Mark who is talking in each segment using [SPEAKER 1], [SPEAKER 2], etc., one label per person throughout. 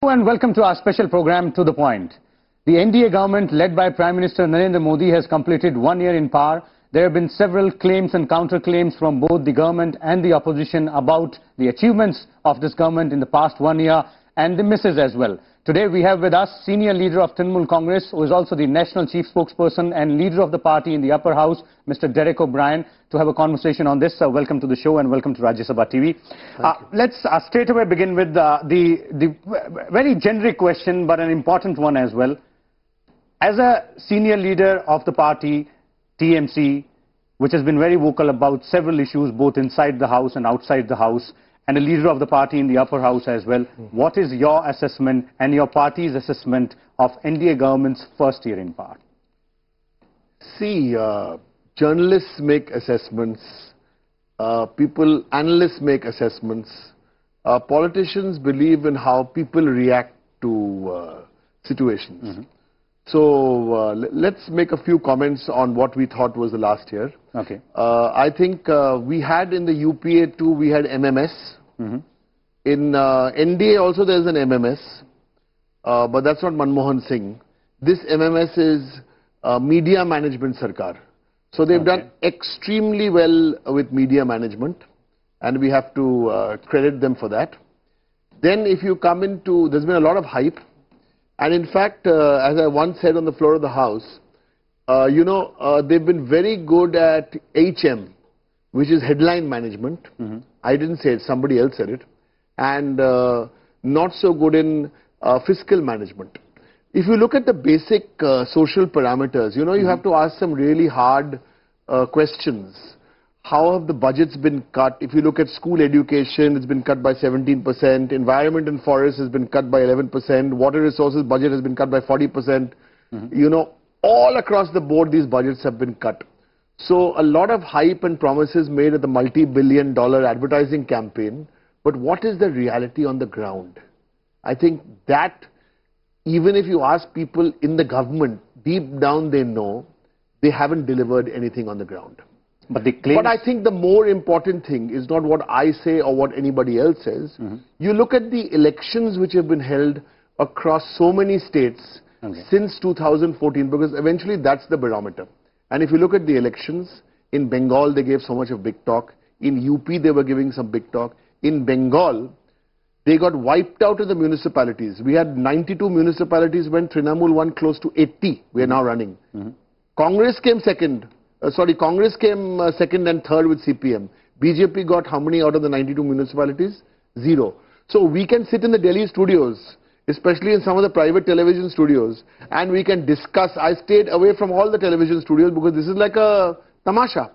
[SPEAKER 1] And welcome to our special program, To The Point. The NDA government, led by Prime Minister Narendra Modi, has completed 1 year in power. There have been several claims and counterclaims from both the government and the opposition about the achievements of this government in the past 1 year and the misses as well. Today we have with us senior leader of Trinamool Congress, who is also the national chief spokesperson and leader of the party in the upper house, Mr. Derek O'Brien, to have a conversation on this. Welcome to the show and welcome to Rajya Sabha TV. Let's straight away begin with the very generic question, but an important one as well. As a senior leader of the party, TMC, which has been very vocal about several issues both inside the house and outside the house, and a leader of the party in the upper house as well, what is your assessment and your party's assessment of NDA government's first year in power?
[SPEAKER 2] See, journalists make assessments, analysts make assessments, politicians believe in how people react to situations. So let's make a few comments on what we thought was the last year.
[SPEAKER 1] Okay.
[SPEAKER 2] I think we had in the UPA too, we had MMS. In NDA also there is an MMS, but that's not Manmohan Singh. This MMS is Media Management Sarkar. So they've done extremely well with media management, and we have to credit them for that. Then if you come into, there's been a lot of hype. And in fact, as I once said on the floor of the House, they've been very good at HM, which is headline management. I didn't say it, somebody else said it. And not so good in fiscal management. If you look at the basic social parameters, you have to ask some really hard questions. How have the budgets been cut? If you look at school education, it's been cut by 17%. Environment and forest has been cut by 11%. Water resources budget has been cut by 40%. All across the board, these budgets have been cut. So a lot of hype and promises made at the multi-billion-dollar advertising campaign. But what is the reality on the ground? I think that even if you ask people in the government, deep down they know they haven't delivered anything on the ground. But I think the more important thing is not what I say or what anybody else says. You look at the elections which have been held across so many states since 2014, because eventually that's the barometer. And if you look at the elections, in Bengal they gave so much of big talk. In UP they were giving some big talk. In Bengal, they got wiped out in the municipalities. We had 92 municipalities when Trinamool won close to 80. We are now running. Congress came second. Congress came second and third with CPM. BJP got how many out of the 92 municipalities? 0. So we can sit in the Delhi studios, especially in some of the private television studios, and we can discuss. I stayed away from all the television studios because this is like a tamasha.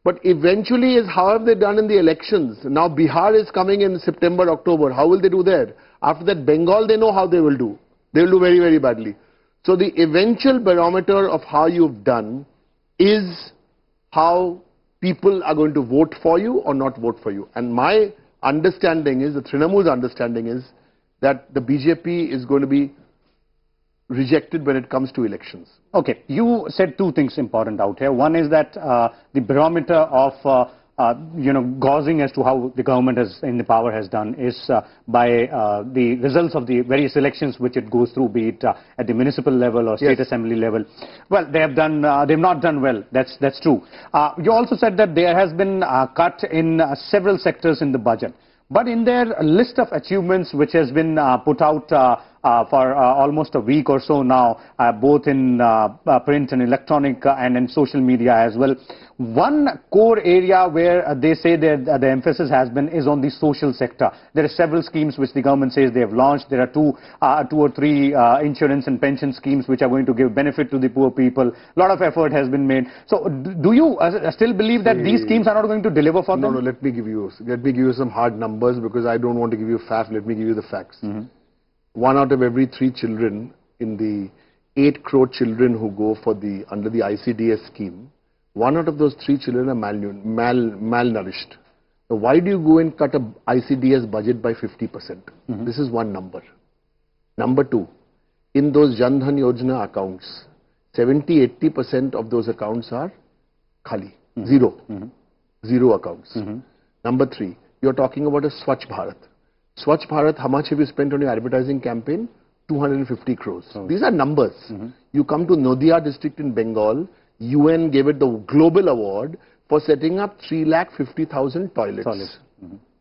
[SPEAKER 2] But eventually is how have they done in the elections? Now Bihar is coming in September, October. How will they do there? After that, Bengal, they know how they will do. They will do very, very badly. So the eventual barometer of how you've done is how people are going to vote for you or not vote for you. And my understanding is, the Trinamool's understanding is, that the BJP is going to be rejected when it comes to elections.
[SPEAKER 1] Okay, you said two things important out here. One is that the barometer of gauging as to how the government in the power has done is by the results of the various elections which it goes through, be it at the municipal level or state assembly level. Well, they've not done well. That's true. You also said that there has been a cut in several sectors in the budget. But in their list of achievements which has been put out for almost a week or so now, both in print and electronic and in social media as well, one core area where they say that the emphasis has been is on the social sector. There are several schemes which the government says they have launched. There are two or three insurance and pension schemes which are going to give benefit to the poor people. A lot of effort has been made. So do you still believe that these schemes are not going to deliver for them?
[SPEAKER 2] No, let me give you some hard numbers, because I don't want to give you facts. Let me give you the facts. 1 out of every 3 children in the 8 crore children who go for under the ICDS scheme, 1 out of those 3 children are malnourished. So why do you go and cut a ICDS budget by 50%? This is one number. Number 2, in those Jan Dhan Yojana accounts, 70-80% of those accounts are khali, zero accounts. Number 3, you're talking about a Swachh Bharat. Swachh Bharat, how much have you spent on your advertising campaign? 250 crores. These are numbers. You come to Nadia district in Bengal, UN gave it the global award for setting up 350,000 toilets.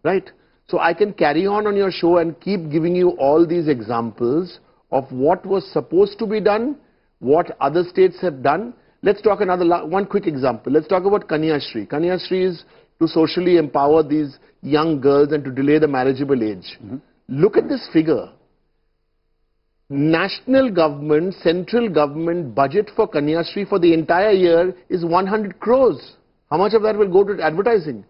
[SPEAKER 2] Right? So I can carry on your show and keep giving you all these examples of what was supposed to be done, what other states have done. Let's talk one quick example. Let's talk about Kanya Shri. Kanya Shri is to socially empower these young girls and to delay the marriageable age. Look at this figure. National government, central government budget for Kanya Shri for the entire year is 100 crores. How much of that will go to advertising?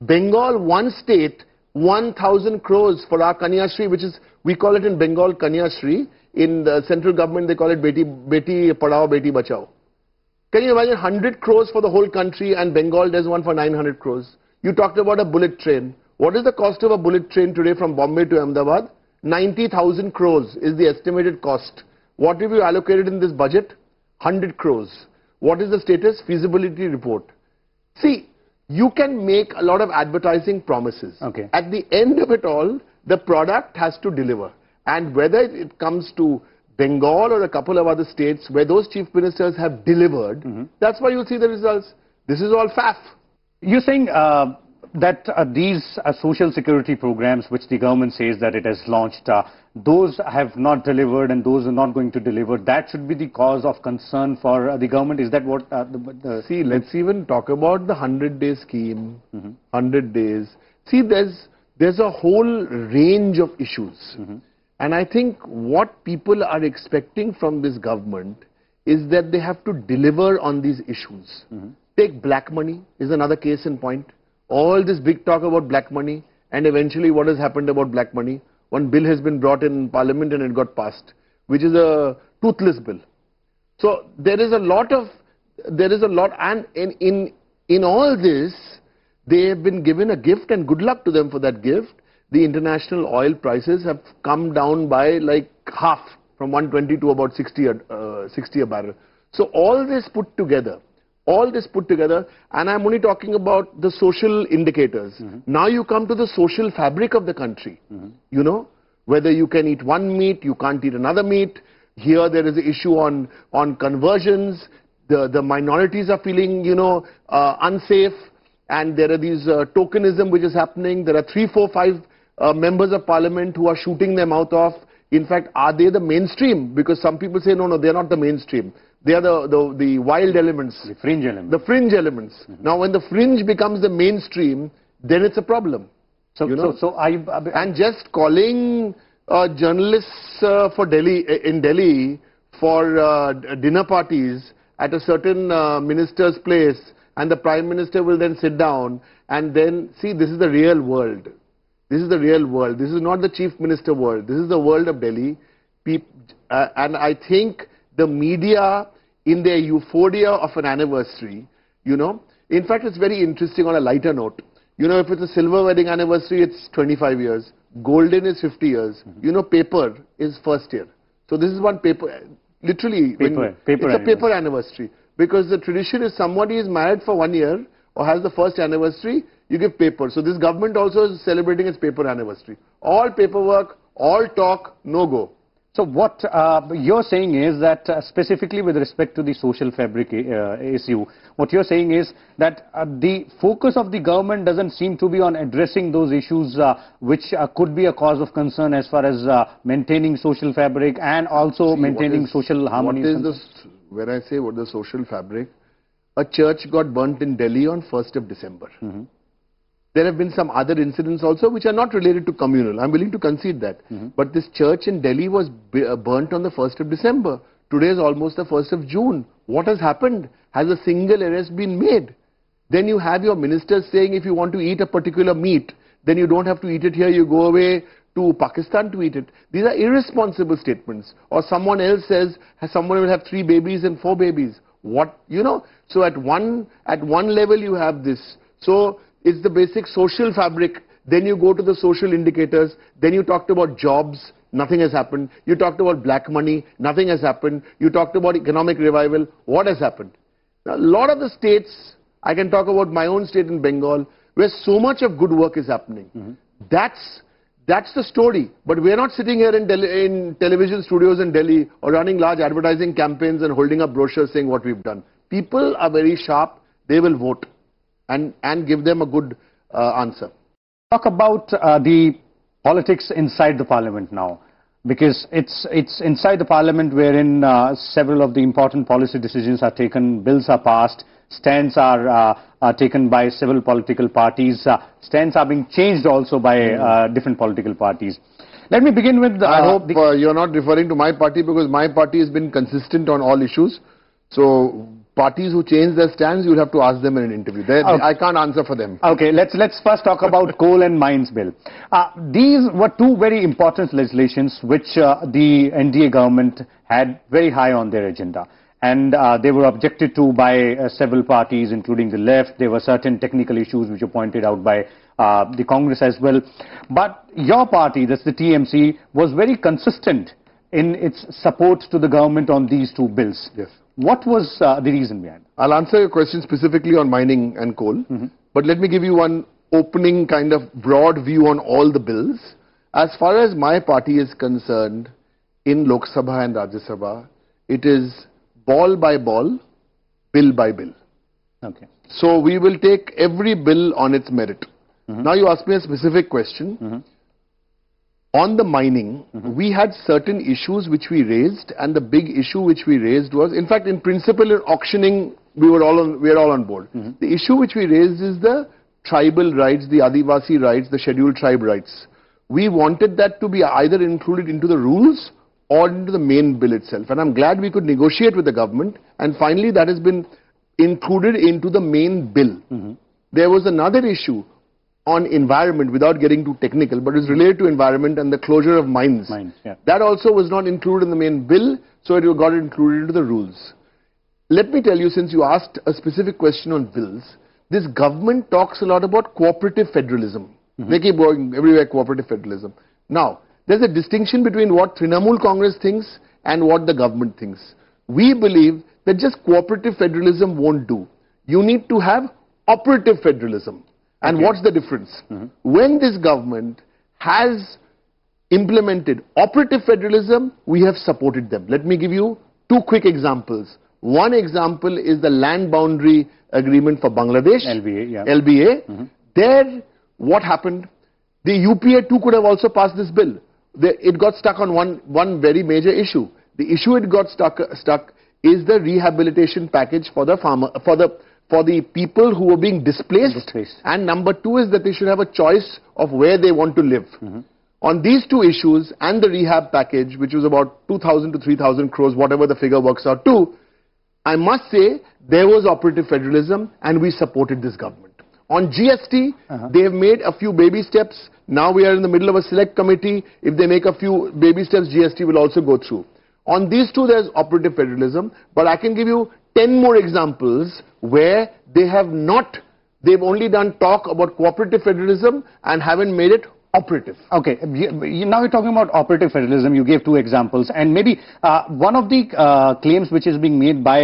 [SPEAKER 2] Bengal, one state, 1,000 crores for our Kanya Shri, which is, we call it in Bengal Kanya Shri. In the central government, they call it Beti Padhao, Beti Bachao. Can you imagine 100 crores for the whole country and Bengal does one for 900 crores? You talked about a bullet train. What is the cost of a bullet train today from Bombay to Ahmedabad? 90,000 crores is the estimated cost. What have you allocated in this budget? 100 crores. What is the status? Feasibility report. See, you can make a lot of advertising promises. At the end of it all, the product has to deliver. And whether it comes to Bengal or a couple of other states where those chief ministers have delivered, that's why you'll see the results. This is all faff.
[SPEAKER 1] You're saying that these social security programs which the government says that it has launched, those have not delivered and those are not going to deliver. That should be the cause of concern for the government. Is that what
[SPEAKER 2] See, let's even talk about the 100-day scheme, 100 days. See, there's a whole range of issues. And I think what people are expecting from this government is that they have to deliver on these issues. Take black money is another case in point. All this big talk about black money, and eventually what has happened about black money? One bill has been brought in Parliament and it got passed, which is a toothless bill. So there is a lot, and in all this, they have been given a gift, and good luck to them for that gift. The international oil prices have come down by like half, from 120 to about 60 a barrel. So all this put together, and I'm only talking about the social indicators. Now you come to the social fabric of the country. You know, whether you can eat one meat, you can't eat another meat. Here there is an issue on conversions. The minorities are feeling, unsafe, and there are these tokenism which is happening. There are 3, 4, 5 members of parliament who are shooting their mouth off. In fact, are they the mainstream? Because some people say, no, they're not the mainstream. They are the wild elements.
[SPEAKER 1] The fringe elements.
[SPEAKER 2] The fringe elements. Now, when the fringe becomes the mainstream, then it's a problem. And just calling journalists in Delhi for dinner parties at a certain minister's place, and the Prime Minister will then sit down and then, see, this is the real world. This is the real world. This is not the Chief Minister world. This is the world of Delhi. And I think the media, in their euphoria of an anniversary, in fact, it's very interesting on a lighter note. If it's a silver wedding anniversary, it's 25 years. Golden is 50 years. Paper is first year. So this is one paper, literally, it's a paper anniversary. Because the tradition is somebody is married for 1 year or has the first anniversary, you give paper. So this government also is celebrating its paper anniversary. All paperwork, all talk, no go.
[SPEAKER 1] So what you're saying is that specifically with respect to the social fabric issue, what you're saying is that the focus of the government doesn't seem to be on addressing those issues which could be a cause of concern as far as maintaining social fabric and also maintaining social harmony.
[SPEAKER 2] When I say what the social fabric, a church got burnt in Delhi on 1st of December. There have been some other incidents also which are not related to communal. I'm willing to concede that. But this church in Delhi was burnt on the 1st of December. Today is almost the 1st of June. What has happened? Has a single arrest been made? Then you have your ministers saying if you want to eat a particular meat, then you don't have to eat it here, you go away to Pakistan to eat it. These are irresponsible statements. Or someone else says someone will have 3 babies and 4 babies. What, So at one level you have this. So it's the basic social fabric. Then you go to the social indicators. Then you talked about jobs. Nothing has happened. You talked about black money. Nothing has happened. You talked about economic revival. What has happened? Now, a lot of the states, I can talk about my own state in Bengal, where so much of good work is happening. That's That's the story. But we're not sitting here in television studios in Delhi or running large advertising campaigns and holding up brochures saying what we've done. People are very sharp. They will vote and give them a good answer.
[SPEAKER 1] Talk about the politics inside the parliament now, because it's inside the parliament wherein several of the important policy decisions are taken, bills are passed, stands are taken by several political parties, stands are being changed also by different political parties. Let me begin with...
[SPEAKER 2] I hope you're not referring to my party, because my party has been consistent on all issues. So parties who change their stands, you'll have to ask them in an interview. I can't answer for them.
[SPEAKER 1] Okay, let's first talk about Coal and Mines Bill. These were two very important legislations which the NDA government had very high on their agenda. And they were objected to by several parties, including the left. There were certain technical issues which were pointed out by the Congress as well. But your party, that's the TMC, was very consistent in its support to the government on these two bills.
[SPEAKER 2] Yes.
[SPEAKER 1] What was the reason behind it?
[SPEAKER 2] I'll answer your question specifically on mining and coal. But let me give you one opening kind of broad view on all the bills. As far as my party is concerned, in Lok Sabha and Rajya Sabha, it is ball by ball, bill by bill.
[SPEAKER 1] Okay.
[SPEAKER 2] So we will take every bill on its merit. Now you ask me a specific question. On the mining, we had certain issues which we raised, and the big issue which we raised was, in fact, in principle, in auctioning, we are all on board. The issue which we raised is the tribal rights, the Adivasi rights, the scheduled tribe rights. We wanted that to be either included into the rules or into the main bill itself. And I'm glad we could negotiate with the government, and finally that has been included into the main bill. There was another issue on environment, without getting too technical, but it's related to environment and the closure of mines. That also was not included in the main bill, so it got included into the rules. Let me tell you, since you asked a specific question on bills, this government talks a lot about cooperative federalism. They keep going everywhere, cooperative federalism. Now, there's a distinction between what Trinamool Congress thinks and what the government thinks. We believe that just cooperative federalism won't do. You need to have operative federalism. And what's the difference? When this government has implemented operative federalism, we have supported them. Let me give you two quick examples. One example is the land boundary agreement for Bangladesh.
[SPEAKER 1] LBA,
[SPEAKER 2] LBA. There, what happened? The UPA too could have also passed this bill. It got stuck on one very major issue. The issue it got stuck is the rehabilitation package for the farmer, for the people who were being displaced. And number two is that they should have a choice of where they want to live. On these two issues and the rehab package, which was about 2,000 to 3,000 crores, whatever the figure works out to, I must say there was operative federalism and we supported this government. On GST, they have made a few baby steps. Now we are in the middle of a select committee. If they make a few baby steps, GST will also go through. On these two, there's operative federalism, but I can give you 10 more examples where they have not, they've only done talk about cooperative federalism and haven't made it operative.
[SPEAKER 1] Okay, now you're talking about operative federalism. You gave two examples, and maybe one of the claims which is being made by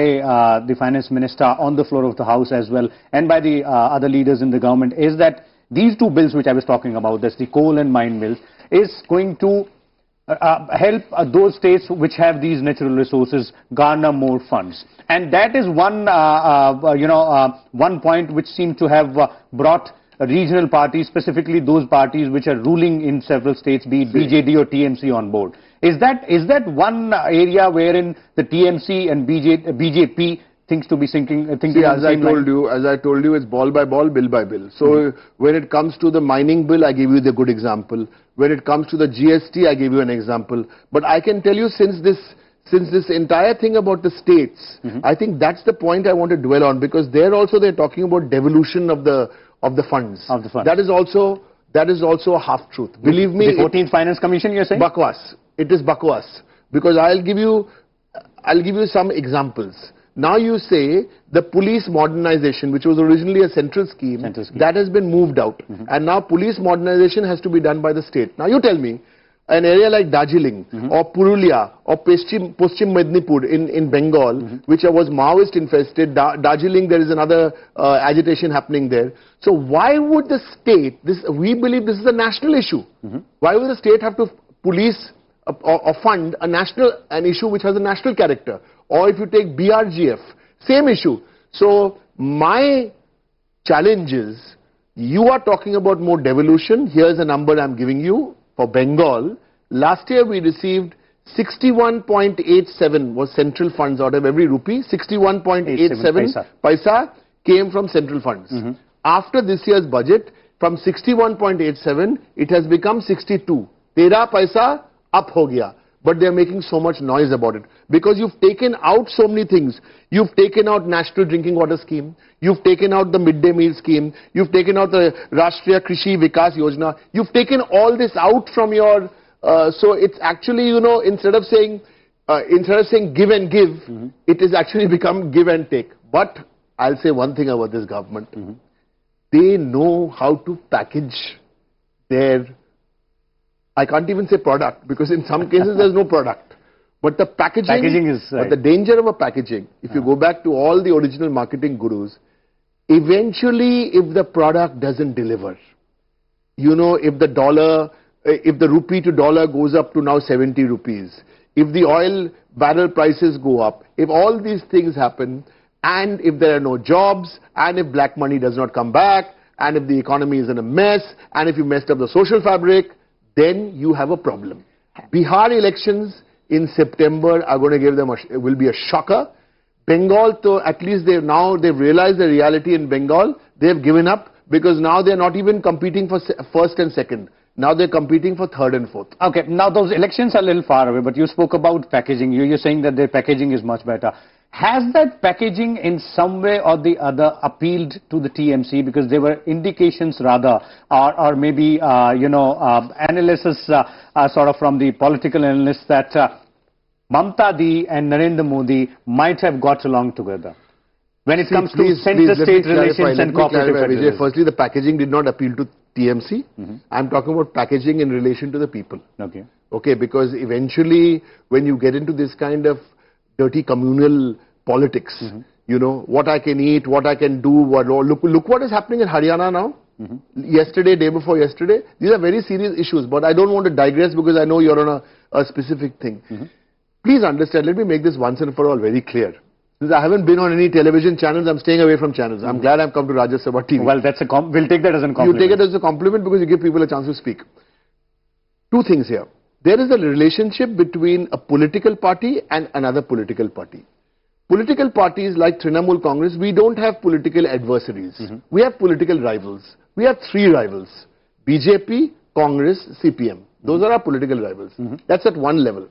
[SPEAKER 1] the finance minister on the floor of the House as well, and by the other leaders in the government, is that these two bills which I was talking about, that's the coal and mine bills, is going to help those states which have these natural resources garner more funds. And that is one, one point which seems to have brought regional parties, specifically those parties which are ruling in several states, be it BJD or TMC, on board. Is that one area wherein the TMC and BJP thinks to be thinking
[SPEAKER 2] as I told you, it's ball by ball, bill by bill. So when it comes to the mining bill, I gave you the good example. When it comes to the GST, I gave you an example. But I can tell you, since this entire thing about the states, I think that's the point I want to dwell on, because there also they're talking about devolution of the funds. That is also a half truth. Believe me.
[SPEAKER 1] The 14th Finance Commission, you're saying?
[SPEAKER 2] Bakwas. It is bakwas. Because I'll give you some examples. Now you say the police modernization, which was originally a central scheme, that has been moved out. And now police modernization has to be done by the state. Now you tell me, an area like Darjeeling or Purulia or Paschim Mednipur in Bengal, which was Maoist infested, Darjeeling, there is another agitation happening there. So why would the state, we believe this is a national issue. Why would the state have to police or fund an issue which has a national character? Or if you take BRGF, same issue. So my challenge is, you are talking about more devolution. Here's a number I'm giving you. For Bengal, last year we received 61.87 was central funds out of every rupee. 61.87 paisa came from central funds. After this year's budget, from 61.87, it has become 62. 13 paisa up ho gaya. But they are making so much noise about it. Because you've taken out so many things. You've taken out National Drinking Water Scheme. You've taken out the midday meal scheme. You've taken out the Rashtriya Krishi Vikas Yojana. You've taken all this out from your... so it's actually, you know, instead of saying give and give, it is actually become give and take. But I'll say one thing about this government. They know how to package their... I can't even say product, because in some cases there's no product. But the packaging is... But the danger of a packaging, if you go back to all the original marketing gurus, eventually if the product doesn't deliver, you know, if the rupee to dollar goes up to now 70 rupees, if the oil barrel prices go up, if all these things happen, and if there are no jobs, and if black money does not come back, and if the economy is in a mess, and if you messed up the social fabric, then you have a problem. Bihar elections in September are going to give them will be a shocker. Bengal, at least they've realized the reality in Bengal. They've given up because now they're not even competing for first and second. Now they're competing for third and fourth. Okay, now those elections are a little far away, but you spoke about packaging. You're saying that their packaging is much better. Has that packaging in some way or the other appealed to the TMC? Because there were indications rather, or maybe, analysis sort of from the political analysts that Mamta Di and Narendra Modi might have got along together. When it comes to center-state relations and cooperative federalism.
[SPEAKER 3] Firstly, the packaging did not appeal to TMC. I'm talking about packaging in relation to the people. Okay, because eventually when you get into this kind of dirty communal politics, you know, what I can eat, what I can do, look what is happening in Haryana now. Yesterday, day before yesterday, these are very serious issues, but I don't want to digress because I know you're on a specific thing. Please understand, let me make this once and for all very clear. Since I haven't been on any television channels, I'm staying away from channels. I'm glad I've come to Rajya Sabha TV.
[SPEAKER 1] Well, that's we'll take that as a compliment.
[SPEAKER 3] You take it as a compliment because you give people a chance to speak. Two things here. There is a relationship between a political party and another political party. Political parties like Trinamool Congress, we don't have political adversaries. We have political rivals. We have three rivals. BJP, Congress, CPM. Those are our political rivals. That's at one level.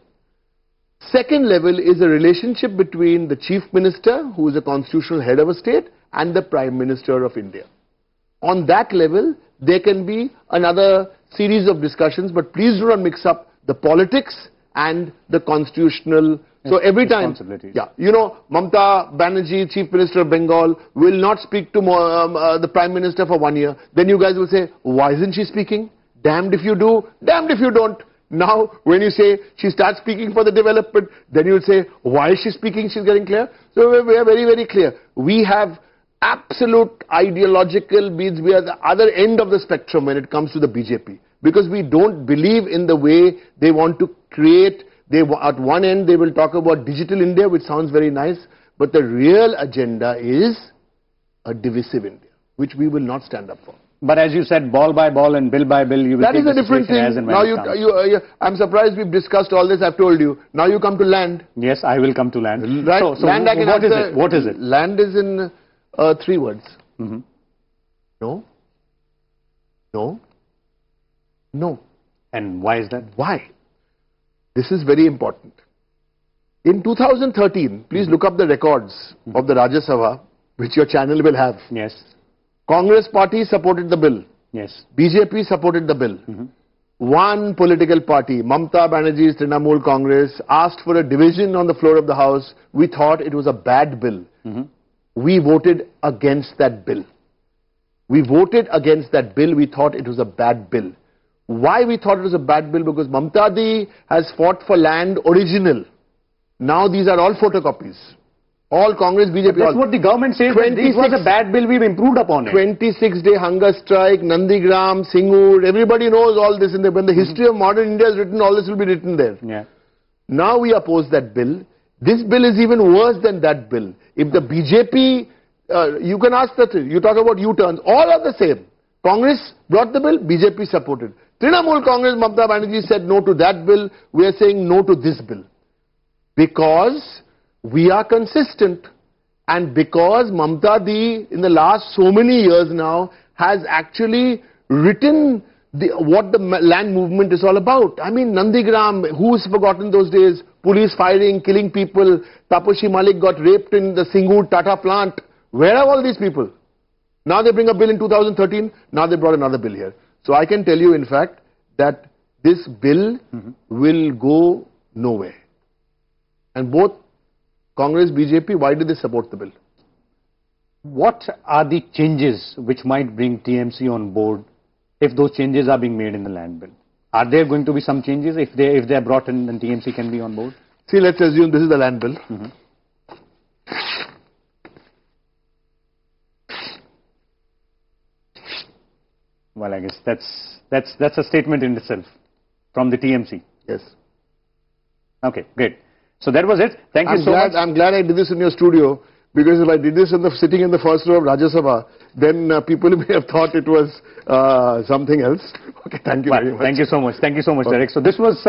[SPEAKER 3] Second level is a relationship between the Chief Minister, who is a constitutional head of a state, and the Prime Minister of India. On that level, there can be another series of discussions, but please do not mix up the politics and the constitutional. So every time, you know, Mamta Banerjee, Chief Minister of Bengal, will not speak to the Prime Minister for 1 year. Then you guys will say, why isn't she speaking? Damned if you do, damned if you don't. Now, when you say she starts speaking for the development, then you will say, why is she speaking? She's getting clear. So we are very, very clear. We have absolute ideological beats. We are the other end of the spectrum when it comes to the BJP. Because we don't believe in the way they want to create. At one end, they will talk about digital India, which sounds very nice. But the real agenda is a divisive India, which we will not stand up for.
[SPEAKER 1] But as you said, ball by ball and bill by bill, you will
[SPEAKER 3] that is a different thing. Now I'm surprised we've discussed all this. I've told you. Now you come to land.
[SPEAKER 1] Yes, I will come to land.
[SPEAKER 3] Right. So land I can
[SPEAKER 1] what answer. Is it? What is it?
[SPEAKER 3] Land is in 3 words. No. No. No.
[SPEAKER 1] And why is that?
[SPEAKER 3] Why? This is very important. In 2013, please look up the records of the Rajya Sabha, which your channel will have.
[SPEAKER 1] Yes.
[SPEAKER 3] Congress party supported the bill.
[SPEAKER 1] Yes.
[SPEAKER 3] BJP supported the bill. One political party, Mamta Banerjee's Trinamool Congress, asked for a division on the floor of the House. We thought it was a bad bill. We voted against that bill. We voted against that bill. We thought it was a bad bill.
[SPEAKER 2] Why we thought it was a bad bill? Because Mamta Di has fought for land original. Now these are all photocopies. All Congress, BJP.
[SPEAKER 1] That's what the government says. This was a bad bill. We've improved upon it.
[SPEAKER 2] 26-day hunger strike, Nandigram, Singur. Everybody knows all this. When the history of modern India is written, all this will be written there.
[SPEAKER 1] Yeah.
[SPEAKER 2] Now we oppose that bill. This bill is even worse than that bill. If the BJP, you can ask that. You talk about U-turns. All are the same. Congress brought the bill. BJP supported. Trinamool Congress, Mamata Banerjee said no to that bill. We are saying no to this bill. Because we are consistent, and because Mamta Di in the last so many years now has actually written what the land movement is all about. I mean, Nandigram, who's forgotten those days? Police firing, killing people. Taposhi Malik got raped in the Singur Tata plant. Where are all these people? Now they bring a bill in 2013. Now they brought another bill here. So I can tell you, in fact, that this bill will go nowhere. And both Congress, BJP, why did they support the bill?
[SPEAKER 1] What are the changes which might bring TMC on board if those changes are being made in the land bill? Are there going to be some changes if they are brought in, then TMC can be on board?
[SPEAKER 2] See, let's assume this is the land bill.
[SPEAKER 1] Well, I guess that's a statement in itself from the TMC.
[SPEAKER 2] Yes.
[SPEAKER 1] Okay, great. So that was it. Thank you so much.
[SPEAKER 2] I'm glad I did this in your studio, because if I did this sitting in the first row of Rajya Sabha, then people may have thought it was something else. Okay, thank you very much.
[SPEAKER 1] Thank you so much. Thank you so much, Derek. So this was